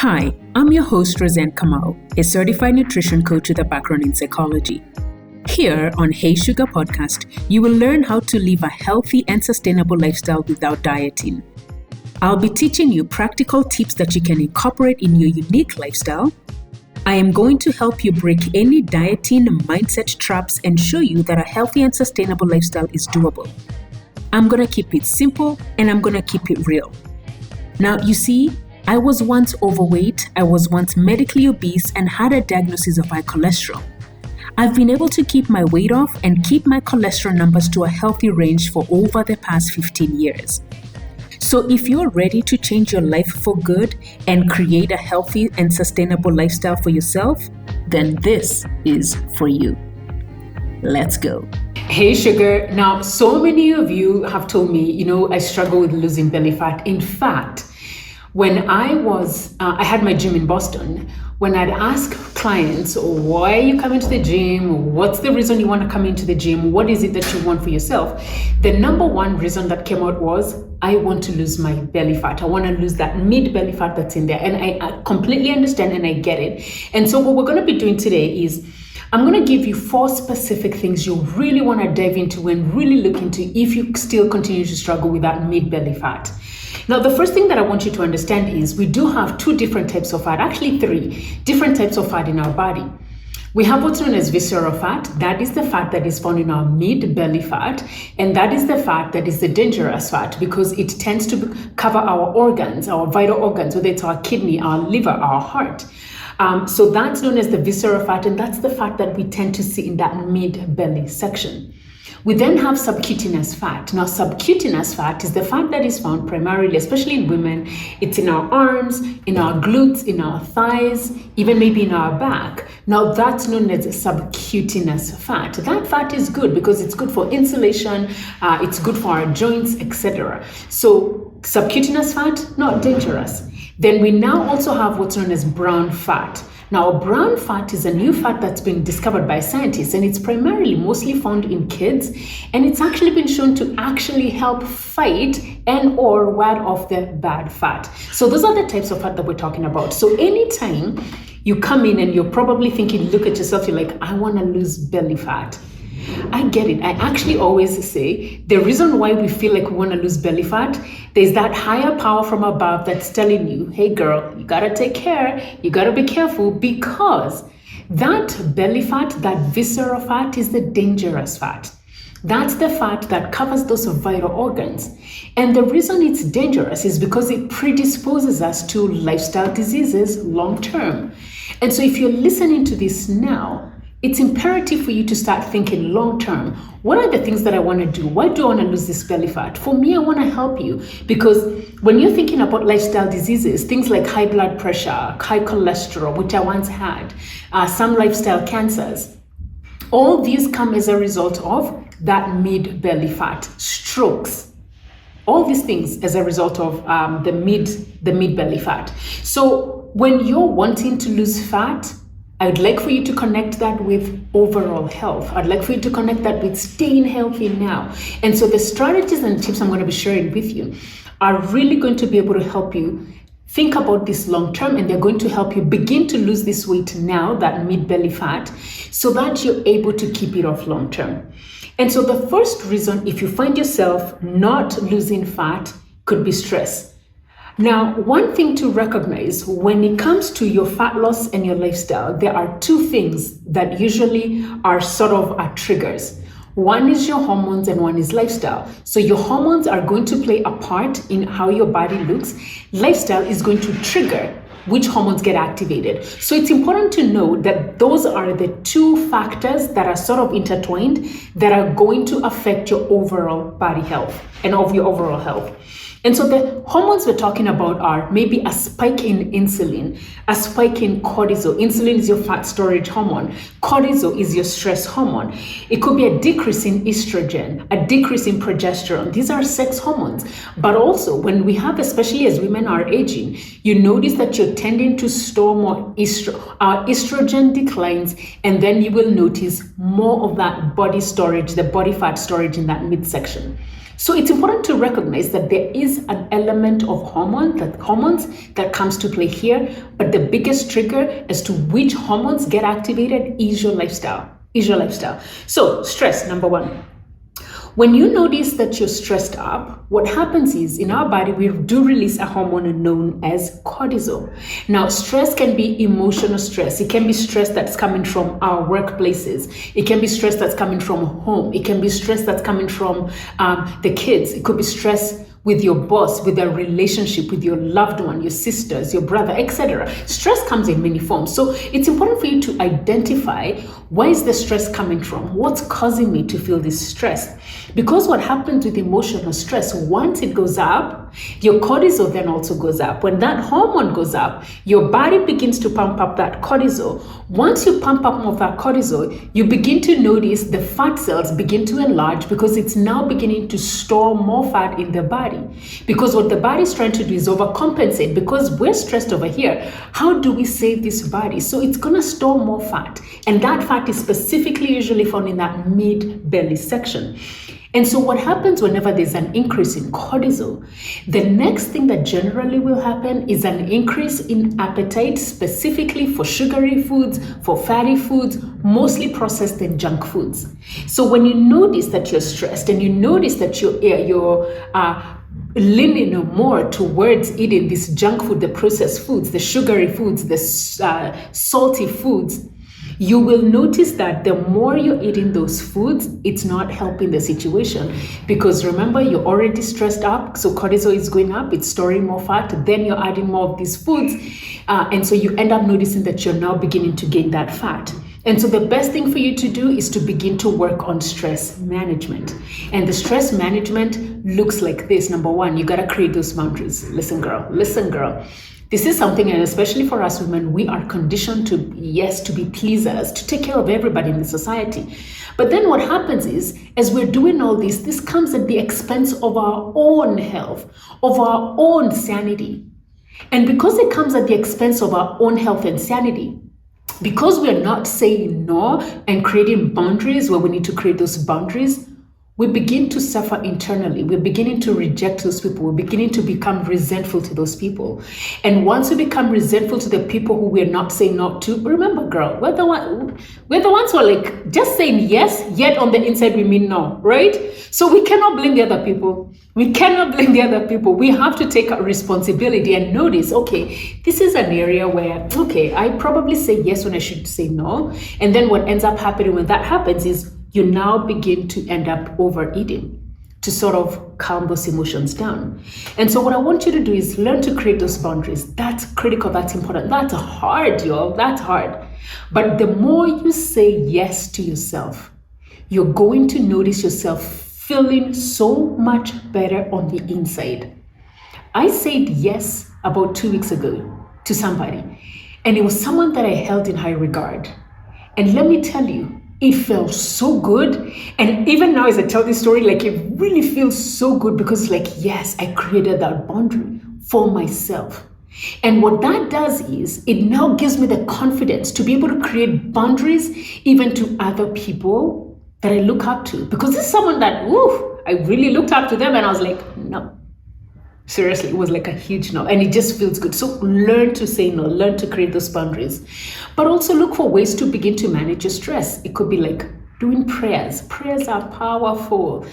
Hi, I'm your host, Roseanne, a certified nutrition coach with a background in psychology. Here on Hey Sugar podcast, you will learn how to live a healthy and sustainable lifestyle without dieting. I'll be teaching you practical tips that you can incorporate in your unique lifestyle. I am going to help you break any dieting mindset traps and show you that a healthy and sustainable lifestyle is doable. I'm going to keep it simple and I'm going to keep it real. Now, you see, I was once overweight, I was once medically obese and had a diagnosis of high cholesterol. I've been able to keep my weight off and keep my cholesterol numbers to a healthy range for over the past 15 years. So if you're ready to change your life for good and create a healthy and sustainable lifestyle for yourself, then this is for you. Let's go. Hey Sugar, now so many of you have told me, I struggle with losing belly fat. In fact, when I had my gym in Boston, when I'd ask clients, why are you coming to the gym? What's the reason you want to come into the gym? What is it that you want for yourself? The number one reason that came out was, I want to lose my belly fat. I want to lose that mid belly fat that's in there. And I completely understand and I get it. And so what we're going to be doing today is, I'm going to give you 4 specific things you really want to dive into and really look into if you still continue to struggle with that mid belly fat. Now, the first thing that I want you to understand is we do have 2 different types of fat, actually 3 different types of fat in our body. We have what's known as visceral fat. That is the fat that is found in our mid-belly fat. And that is the fat that is the dangerous fat because it tends to cover our organs, our vital organs, whether it's our kidney, our liver, our heart. So that's known as the visceral fat, and that's the fat that we tend to see in that mid-belly section. We then have subcutaneous fat. Now, subcutaneous fat is the fat that is found primarily, especially in women. It's in our arms, in our glutes, in our thighs, even maybe in our back. Now, that's known as subcutaneous fat. That fat is good because it's good for insulation, it's good for our joints, etc. So, subcutaneous fat, not dangerous. Then we now also have what's known as brown fat. Now, brown fat is a new fat that's been discovered by scientists, and it's primarily mostly found in kids, and it's actually been shown to actually help fight and or ward off the bad fat. So those are the types of fat that we're talking about. So anytime you come in and you're probably thinking, look at yourself, you're like, I want to lose belly fat. I get it. I actually always say the reason why we feel like we want to lose belly fat, there's that higher power from above that's telling you, hey girl, you got to take care. You got to be careful because that belly fat, that visceral fat is the dangerous fat. That's the fat that covers those vital organs. And the reason it's dangerous is because it predisposes us to lifestyle diseases long term. And so if you're listening to this now, it's imperative for you to start thinking long term. What are the things that I want to do? Why do I want to lose this belly fat? For me, I want to help you because when you're thinking about lifestyle diseases, things like high blood pressure, high cholesterol, which I once had, some lifestyle cancers, all these come as a result of that mid-belly fat, strokes, all these things as a result of the mid-belly fat. So when you're wanting to lose fat, I'd like for you to connect that with overall health. I'd like for you to connect that with staying healthy now. And so the strategies and tips I'm going to be sharing with you are really going to be able to help you think about this long term, and they're going to help you begin to lose this weight now, that mid-belly fat, so that you're able to keep it off long term. And so the first reason, if you find yourself not losing fat, could be stress. Now, one thing to recognize when it comes to your fat loss and your lifestyle, there are 2 things that usually are sort of triggers. One is your hormones and one is lifestyle. So your hormones are going to play a part in how your body looks. Lifestyle is going to trigger which hormones get activated. So it's important to know that those are the 2 factors that are sort of intertwined that are going to affect your overall body health and of your overall health. And so the hormones we're talking about are maybe a spike in insulin, a spike in cortisol. Insulin is your fat storage hormone. Cortisol is your stress hormone. It could be a decrease in estrogen, a decrease in progesterone. These are sex hormones. But also when we have, especially as women are aging, you notice that you're tending to store more estrogen declines, and then you will notice more of that body storage, the body fat storage in that midsection. So it's important to recognize that there is an element of hormones that comes to play here, but the biggest trigger as to which hormones get activated is your lifestyle. So stress, number one. When you notice that you're stressed up, what happens is in our body, we do release a hormone known as cortisol. Now, stress can be emotional stress. It can be stress that's coming from our workplaces. It can be stress that's coming from home. It can be stress that's coming from the kids. It could be stress with your boss, with a relationship, with your loved one, your sisters, your brother, etc. Stress comes in many forms. So it's important for you to identify, where is the stress coming from? What's causing me to feel this stress? Because what happens with emotional stress, once it goes up, your cortisol then also goes up. When that hormone goes up, your body begins to pump up that cortisol. Once you pump up more of that cortisol, you begin to notice the fat cells begin to enlarge because it's now beginning to store more fat in the body. Because what the body is trying to do is overcompensate. Because we're stressed over here, how do we save this body? So it's going to store more fat. And that fat is specifically usually found in that mid-belly section. And so what happens whenever there's an increase in cortisol, the next thing that generally will happen is an increase in appetite, specifically for sugary foods, for fatty foods, mostly processed and junk foods. So when you notice that you're stressed and you notice that you're leaning more towards eating this junk food, the processed foods, the sugary foods, the salty foods, you will notice that the more you're eating those foods, it's not helping the situation. Because remember, you're already stressed up, so cortisol is going up, it's storing more fat, then you're adding more of these foods, and so you end up noticing that you're now beginning to gain that fat. And so the best thing for you to do is to begin to work on stress management. And the stress management looks like this. Number one, you got to create those boundaries. Listen, girl. This is something, and especially for us women, we are conditioned to be pleasers, to take care of everybody in the society. But then what happens is, as we're doing all this comes at the expense of our own health, of our own sanity. And because it comes at the expense of our own health and sanity, because we're not saying no and creating boundaries where we need to create those boundaries, we begin to suffer internally. We're beginning to reject those people. We're beginning to become resentful to those people. And once we become resentful to the people who we're not saying no to, remember, girl, we're the ones who are like just saying yes, yet on the inside we mean no, right? So we cannot blame the other people. We have to take our responsibility and notice, okay, this is an area where, okay, I probably say yes when I should say no. And then what ends up happening when that happens is you now begin to end up overeating to sort of calm those emotions down. And so what I want you to do is learn to create those boundaries. That's critical, that's important. That's hard, y'all, that's hard. But the more you say yes to yourself, you're going to notice yourself feeling so much better on the inside. I said yes about 2 weeks ago to somebody, and it was someone that I held in high regard. And let me tell you, it felt so good. And even now as I tell this story, like it really feels so good because like, yes, I created that boundary for myself. And what that does is it now gives me the confidence to be able to create boundaries even to other people that I look up to. Because this is someone that, I really looked up to them and I was like, no. Seriously, it was like a huge no, and it just feels good. So learn to say no, learn to create those boundaries, but also look for ways to begin to manage your stress. It could be like doing prayers. Prayers are powerful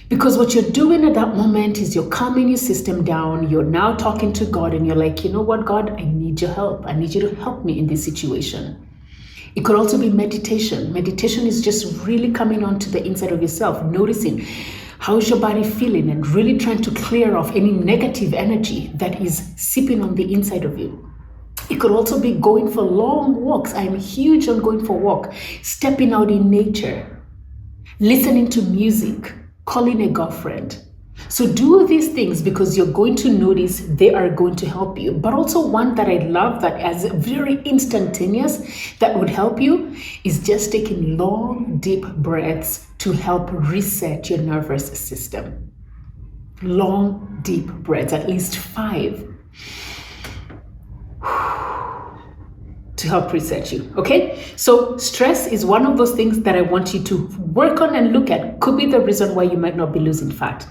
because what you're doing at that moment is you're calming your system down. You're now talking to God and you're like, you know what, God, I need your help. I need you to help me in this situation. It could also be meditation. Meditation is just really coming onto the inside of yourself, noticing how's your body feeling and really trying to clear off any negative energy that is seeping on the inside of you. It could also be going for long walks. I'm huge on going for a walk, stepping out in nature, listening to music, calling a girlfriend. So do these things because you're going to notice they are going to help you. But also one that I love that is very instantaneous that would help you is just taking long, deep breaths to help reset your nervous system. Long, deep breaths, at least 5. to help reset you. Okay, so stress is one of those things that I want you to work on and look at. Could be the reason why you might not be losing fat.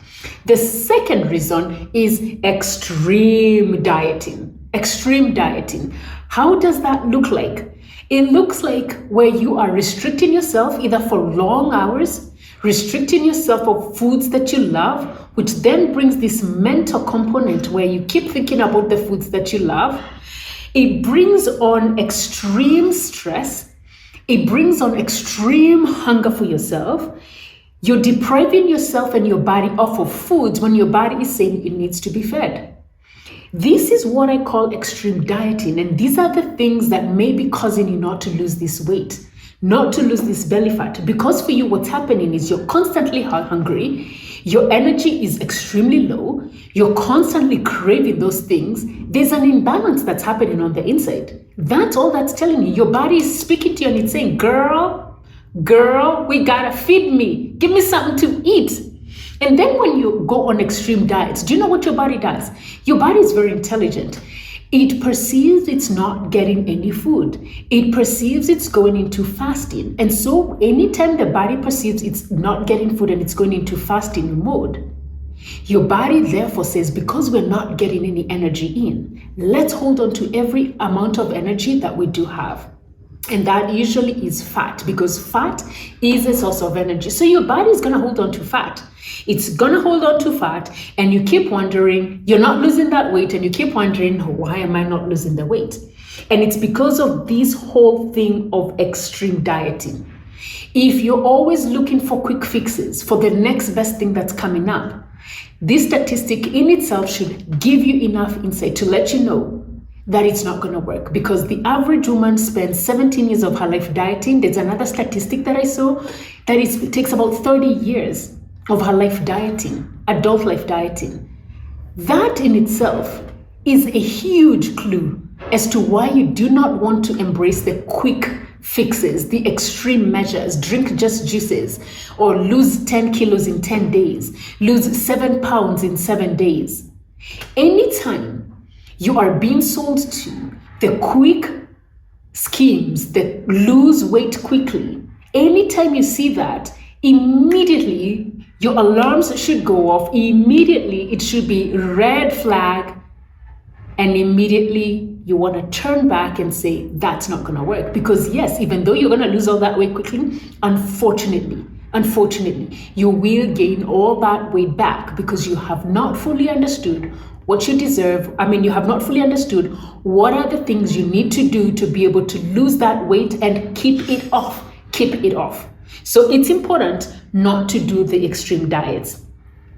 The second reason is extreme dieting. Extreme dieting. How does that look like? It looks like where you are restricting yourself either for long hours, restricting yourself of foods that you love, which then brings this mental component where you keep thinking about the foods that you love. It brings on extreme stress. It brings on extreme hunger for yourself. You're depriving yourself and your body of foods when your body is saying it needs to be fed. This is what I call extreme dieting, and these are the things that may be causing you not to lose this weight, not to lose this belly fat. Because for you, what's happening is you're constantly hungry, your energy is extremely low, you're constantly craving those things. There's an imbalance that's happening on the inside. That's all that's telling you. Your body is speaking to you and it's saying, girl, we gotta feed me. Give me something to eat. And then when you go on extreme diets, do you know what your body does? Your body is very intelligent. It perceives it's not getting any food. It perceives it's going into fasting. And so anytime the body perceives it's not getting food and it's going into fasting mode, your body therefore says, because we're not getting any energy in, let's hold on to every amount of energy that we do have. And that usually is fat, because fat is a source of energy. So your body is going to hold on to fat. It's going to hold on to fat, and you keep wondering, you're not losing that weight, and you keep wondering, why am I not losing the weight? And it's because of this whole thing of extreme dieting. If you're always looking for quick fixes for the next best thing that's coming up, this statistic in itself should give you enough insight to let you know that it's not going to work, because the average woman spends 17 years of her life dieting. There's another statistic that I saw that it takes about 30 years of her life dieting, adult life dieting. That in itself is a huge clue as to why you do not want to embrace the quick fixes, the extreme measures, drink just juices, or lose 10 kilos in 10 days, lose 7 pounds in 7 days. Anytime you are being sold to the quick schemes that lose weight quickly, anytime you see that, immediately your alarms should go off. Immediately it should be red flag, and immediately you want to turn back and say, that's not going to work. Because yes, even though you're going to lose all that weight quickly, unfortunately, you will gain all that weight back, because you have not fully understood what you deserve. You have not fully understood what are the things you need to do to be able to lose that weight and keep it off. So it's important not to do the extreme diets.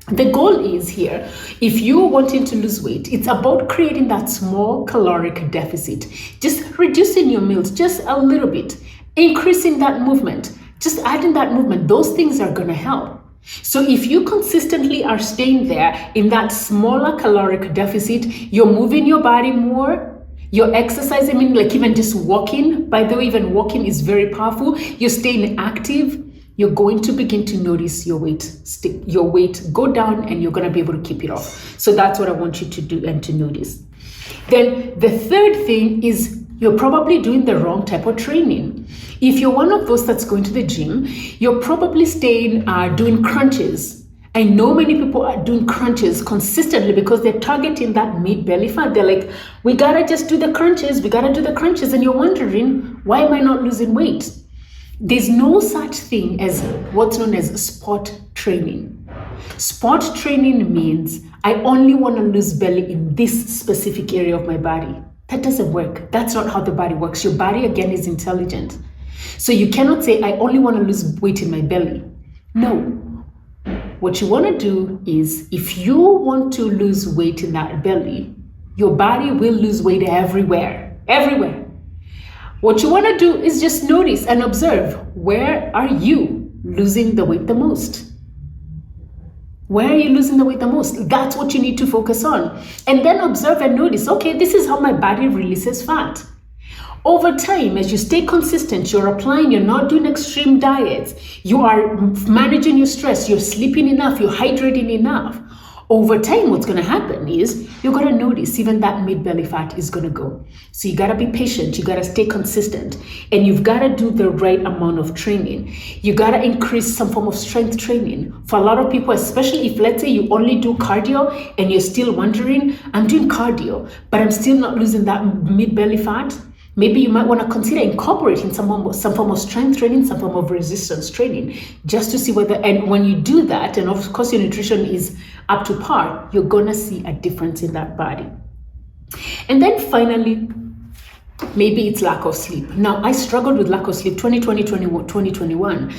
The goal is here, if you're wanting to lose weight, it's about creating that small caloric deficit, just reducing your meals just a little bit, increasing that movement, just adding that movement. Those things are going to help. So if you consistently are staying there in that smaller caloric deficit, you're moving your body more, you're exercising, like even just walking. By the way, even walking is very powerful. You're staying active. You're going to begin to notice your weight go down, and you're going to be able to keep it off. So that's what I want you to do and to notice. Then the third thing is you're probably doing the wrong type of training. If you're one of those that's going to the gym, you're probably staying doing crunches. I know many people are doing crunches consistently because they're targeting that mid belly fat. They're like, we gotta just do the crunches. And you're wondering, why am I not losing weight? There's no such thing as what's known as spot training. Spot training means I only want to lose belly in this specific area of my body. That doesn't work. That's not how the body works. Your body, again, is intelligent. So you cannot say, I only want to lose weight in my belly. No. What you want to do is, if you want to lose weight in that belly, your body will lose weight everywhere. What you want to do is just notice and observe, where are you losing the weight the most? Where are you losing the weight the most? That's what you need to focus on. And then observe and notice, okay, this is how my body releases fat. Over time, as you stay consistent, you're applying, you're not doing extreme diets, you are managing your stress, you're sleeping enough, you're hydrating enough. Over time, what's going to happen is you're going to notice even that mid-belly fat is going to go. So you got to be patient. You got to stay consistent, and you've got to do the right amount of training. You got to increase some form of strength training. For a lot of people, especially if, let's say, you only do cardio and you're still wondering, I'm doing cardio, but I'm still not losing that mid-belly fat. Maybe you might want to consider incorporating some form of strength training, some form of resistance training, just to see whether, and when you do that, and of course your nutrition is up to par, you're going to see a difference in that body. And then finally, maybe it's lack of sleep. Now, I struggled with lack of sleep 2020, 2021.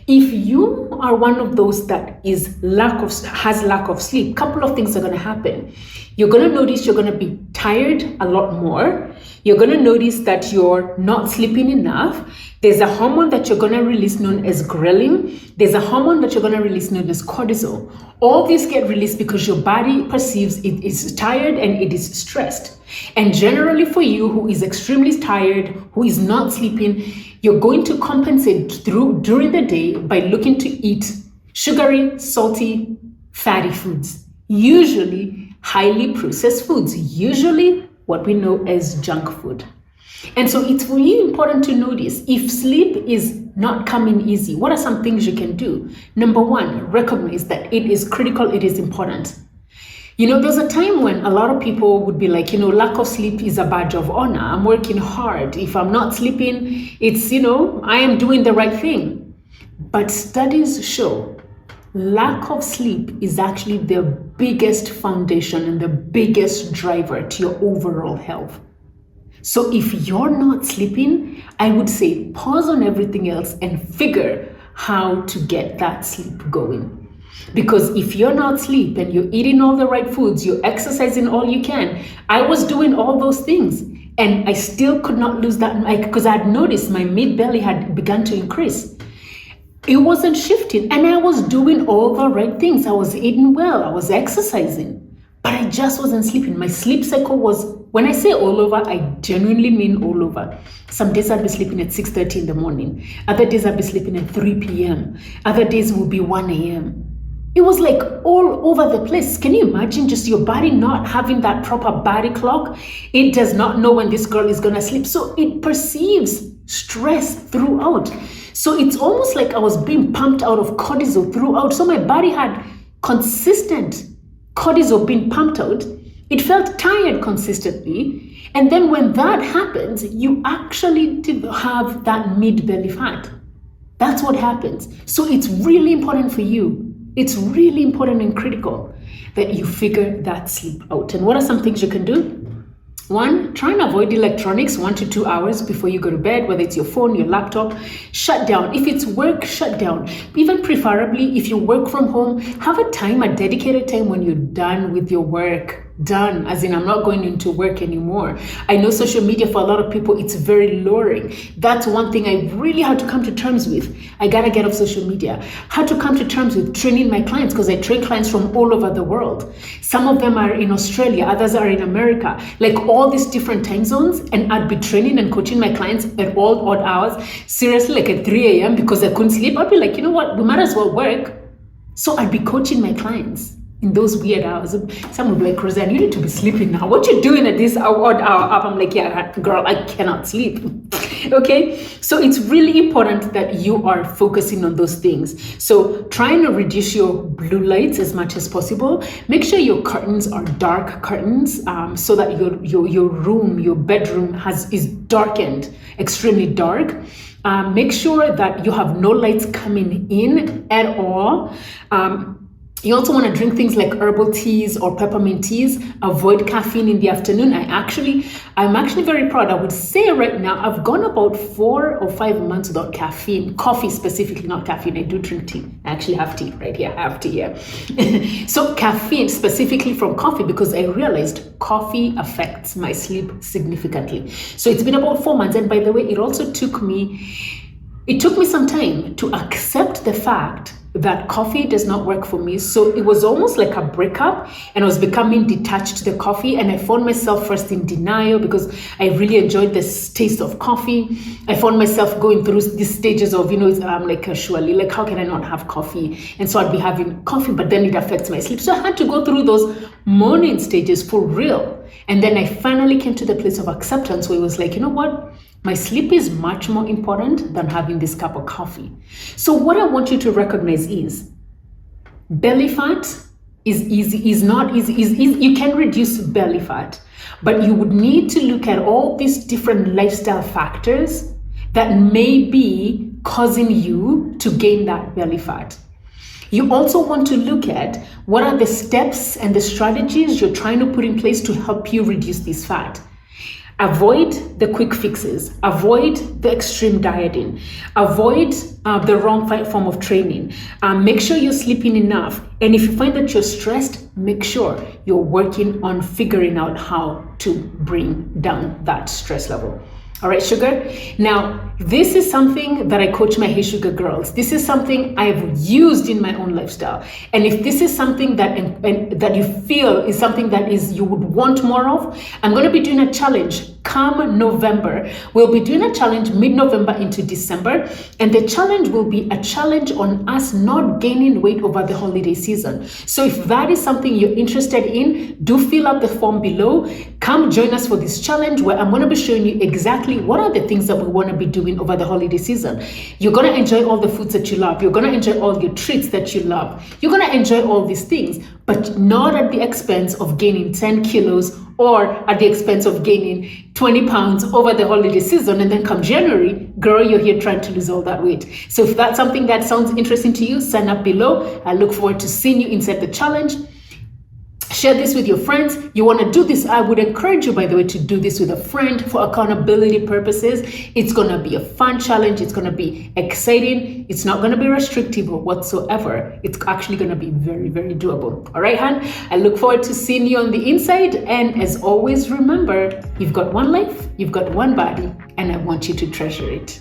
If you are one of those that has lack of sleep, a couple of things are going to happen. You're going to notice you're going to be tired a lot more. You're going to notice that you're not sleeping enough. There's a hormone that you're going to release known as ghrelin. There's a hormone that you're going to release known as cortisol. All these get released because your body perceives it is tired and it is stressed. And generally for you who is extremely tired, who is not sleeping, you're going to compensate during the day by looking to eat sugary, salty, fatty foods, usually highly processed foods, usually what we know as junk food. And so it's really important to notice if sleep is not coming easy, what are some things you can do? Number one, recognize that it is critical, it is important. There's a time when a lot of people would be like, lack of sleep is a badge of honor. I'm working hard. If I'm not sleeping, it's, I am doing the right thing. But studies show lack of sleep is actually the biggest foundation and the biggest driver to your overall health. So if you're not sleeping, I would say pause on everything else and figure how to get that sleep going. Because if you're not sleeping and you're eating all the right foods, you're exercising all you can. I was doing all those things and I still could not lose that because I had noticed my mid-belly had begun to increase. It wasn't shifting and I was doing all the right things. I was eating well, I was exercising, but I just wasn't sleeping. My sleep cycle was, when I say all over, I genuinely mean all over. Some days I'd be sleeping at 6:30 in the morning. Other days I'd be sleeping at 3 p.m. Other days would be 1 a.m. It was like all over the place. Can you imagine just your body not having that proper body clock? It does not know when this girl is going to sleep. So it perceives stress throughout. So it's almost like I was being pumped out of cortisol throughout. So my body had consistent cortisol being pumped out. It felt tired consistently. And then when that happens, you actually have that mid-belly fat. That's what happens. So it's really important for you. It's really important and critical that you figure that sleep out. And what are some things you can do? One, try and avoid electronics 1 to 2 hours before you go to bed, whether it's your phone, your laptop. Shut down. If it's work, shut down. Even preferably, if you work from home, have a dedicated time when you're done with your work. Done, as in I'm not going into work anymore. I know social media for a lot of people, it's very luring. That's one thing I really had to come to terms with. I gotta get off social media. Had to come to terms with training my clients because I train clients from all over the world. Some of them are in Australia, others are in America, like all these different time zones. And I'd be training and coaching my clients at all odd hours, seriously, like at 3 a.m. because I couldn't sleep. I'd be like, you know what, we might as well work. So I'd be coaching my clients in those weird hours. Some would be like, Roseanne, you need to be sleeping now. What you doing at this odd hour up? I'm like, yeah, girl, I cannot sleep. Okay, so it's really important that you are focusing on those things. So trying to reduce your blue lights as much as possible. Make sure your curtains are dark curtains so that your room, your bedroom is darkened, extremely dark. Make sure that you have no lights coming in at all. You also want to drink things like herbal teas or peppermint teas. Avoid caffeine in the afternoon. I'm actually very proud. I would say right now, I've gone about 4 or 5 months without caffeine. Coffee specifically, not caffeine. I do drink tea. I actually have tea right here. I have tea here. So caffeine specifically from coffee, because I realized coffee affects my sleep significantly. So it's been about 4 months. And by the way, it took me some time to accept the fact that coffee does not work for me. So it was almost like a breakup, and I was becoming detached to the coffee, and I found myself first in denial because I really enjoyed the taste of coffee. I found myself going through these stages of, surely, like, how can I not have coffee? And so I'd be having coffee, but then it affects my sleep. So I had to go through those morning stages for real. And then I finally came to the place of acceptance where it was like, you know what? My sleep is much more important than having this cup of coffee. So what I want you to recognize is belly fat is not easy. You can reduce belly fat, but you would need to look at all these different lifestyle factors that may be causing you to gain that belly fat. You also want to look at what are the steps and the strategies you're trying to put in place to help you reduce this fat. Avoid the quick fixes, avoid the extreme dieting, avoid the wrong form of training. Make sure you're sleeping enough. And if you find that you're stressed, make sure you're working on figuring out how to bring down that stress level. All right, sugar. Now, this is something that I coach my Hey Sugar girls. This is something I've used in my own lifestyle. And if this is something that you feel is something that you would want more of, I'm going to be doing a challenge come November. We'll be doing a challenge mid-November into December. And the challenge will be a challenge on us not gaining weight over the holiday season. So if that is something you're interested in, do fill out the form below. Come join us for this challenge where I'm going to be showing you exactly what are the things that we want to be doing over the holiday season. You're going to enjoy all the foods that you love. You're going to enjoy all your treats that you love. You're going to enjoy all these things, but not at the expense of gaining 10 kilos or at the expense of gaining 20 pounds over the holiday season. And then come January, girl, you're here trying to lose all that weight. So if that's something that sounds interesting to you, sign up below. I look forward to seeing you inside the challenge. Share this with your friends. You want to do this, I would encourage you, by the way, to do this with a friend for accountability purposes. It's going to be a fun challenge. It's going to be exciting. It's not going to be restrictive or whatsoever. It's actually going to be very, very doable. All right, hon? I look forward to seeing you on the inside. And as always, remember, you've got one life, you've got one body, and I want you to treasure it.